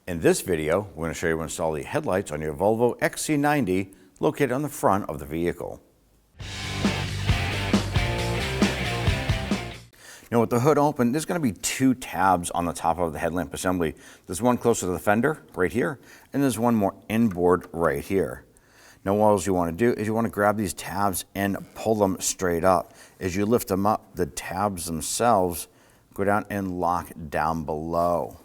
In this video, we're going to show you how to install the headlights on your Volvo XC90 located on the front of the vehicle. Now with the hood open, there's going to be two tabs on the top of the headlamp assembly. There's one closer to the fender right here, and there's one more inboard right here. Now what else you want to do is you want to grab these tabs and pull them straight up. As you lift them up, the tabs themselves go down and lock down below.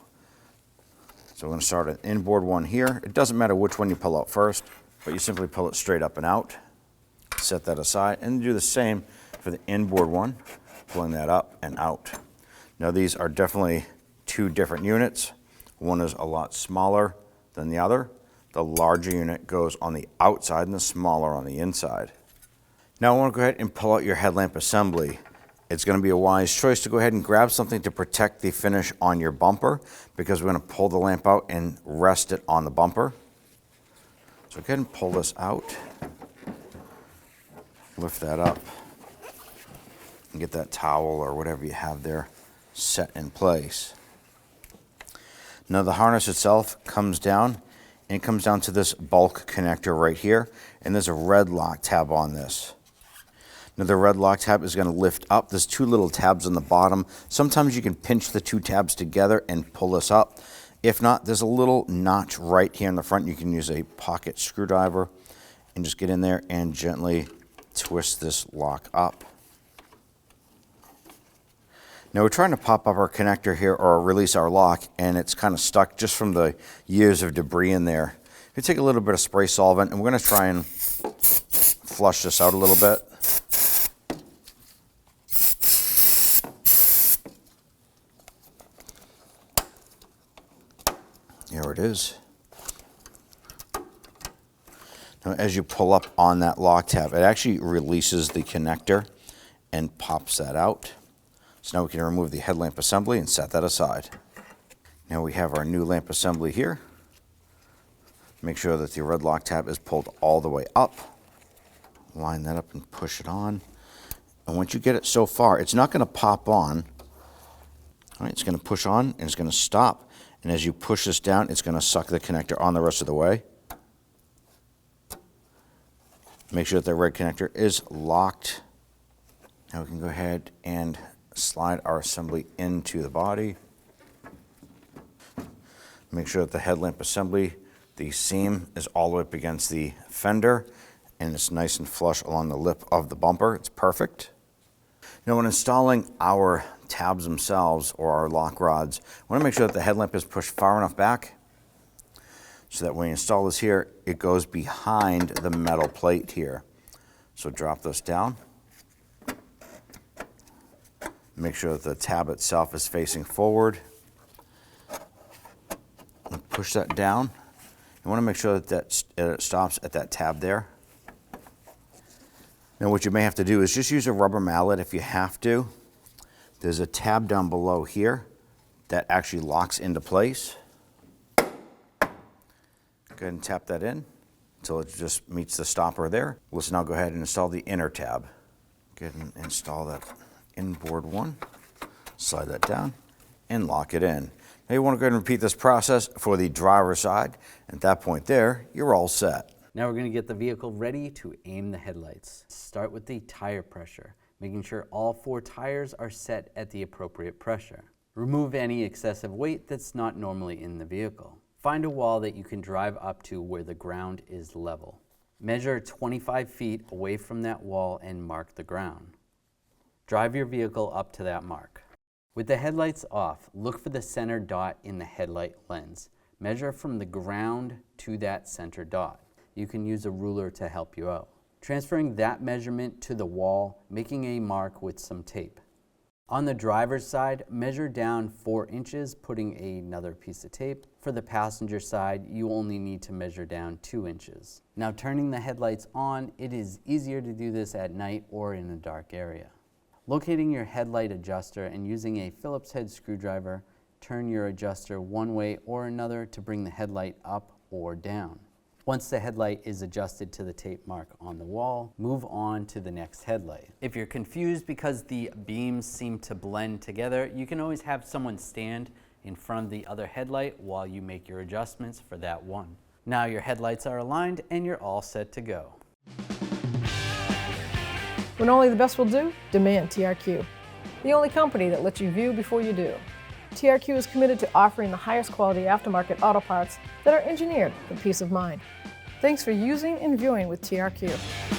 So we're going to start an inboard one here. It doesn't matter which one you pull out first, but you simply pull it straight up and out. Set that aside and do the same for the inboard one, pulling that up and out. Now these are definitely two different units. One is a lot smaller than the other. The larger unit goes on the outside and the smaller on the inside. Now I want to go ahead and pull out your headlamp assembly. It's going to be a wise choice to go ahead and grab something to protect the finish on your bumper, because we're going to pull the lamp out and rest it on the bumper. So go ahead and pull this out, lift that up, and get that towel or whatever you have there set in place. Now the harness itself comes down, and it comes down to this bulk connector right here, and there's a red lock tab on this. Now the red lock tab is going to lift up. There's two little tabs on the bottom. Sometimes you can pinch the two tabs together and pull this up. If not, there's a little notch right here in the front. You can use a pocket screwdriver and just get in there and gently twist this lock up. Now we're trying to pop up our connector here or release our lock, and it's kind of stuck just from the years of debris in there. You take a little bit of spray solvent, and we're going to try and flush this out a little bit. Here it is. Now as you pull up on that lock tab, it actually releases the connector and pops that out. So now we can remove the headlamp assembly and set that aside. Now we have our new lamp assembly here. Make sure that the red lock tab is pulled all the way up. Line that up and push it on. And once you get it so far, it's not going to pop on. All right, it's going to push on and it's going to stop. And as you push this down, it's going to suck the connector on the rest of the way. Make sure that the red connector is locked. Now we can go ahead and slide our assembly into the body. Make sure that the headlamp assembly, the seam is all the way up against the fender, and it's nice and flush along the lip of the bumper. It's perfect. Now when installing our tabs themselves or our lock rods, I want to make sure that the headlamp is pushed far enough back so that when you install this here, it goes behind the metal plate here. So drop this down. Make sure that the tab itself is facing forward. And push that down. You want to make sure that it stops at that tab there. Now what you may have to do is just use a rubber mallet if you have to. There's a tab down below here that actually locks into place. Go ahead and tap that in until it just meets the stopper there. Let's now go ahead and install the inner tab. Go ahead and install that inboard one. Slide that down and lock it in. Now you want to go ahead and repeat this process for the driver's side. At that point there, you're all set. Now we're going to get the vehicle ready to aim the headlights. Start with the tire pressure, making sure all 4 tires are set at the appropriate pressure. Remove any excessive weight that's not normally in the vehicle. Find a wall that you can drive up to where the ground is level. Measure 25 feet away from that wall and mark the ground. Drive your vehicle up to that mark. With the headlights off, look for the center dot in the headlight lens. Measure from the ground to that center dot. You can use a ruler to help you out. Transferring that measurement to the wall, making a mark with some tape. On the driver's side, measure down 4 inches, putting another piece of tape. For the passenger side, you only need to measure down 2 inches. Now turning the headlights on, it is easier to do this at night or in a dark area. Locating your headlight adjuster and using a Phillips head screwdriver, turn your adjuster one way or another to bring the headlight up or down. Once the headlight is adjusted to the tape mark on the wall, move on to the next headlight. If you're confused because the beams seem to blend together, you can always have someone stand in front of the other headlight while you make your adjustments for that one. Now your headlights are aligned and you're all set to go. When only the best will do, demand TRQ. The only company that lets you view before you do. TRQ is committed to offering the highest quality aftermarket auto parts that are engineered for peace of mind. Thanks for using and viewing with TRQ.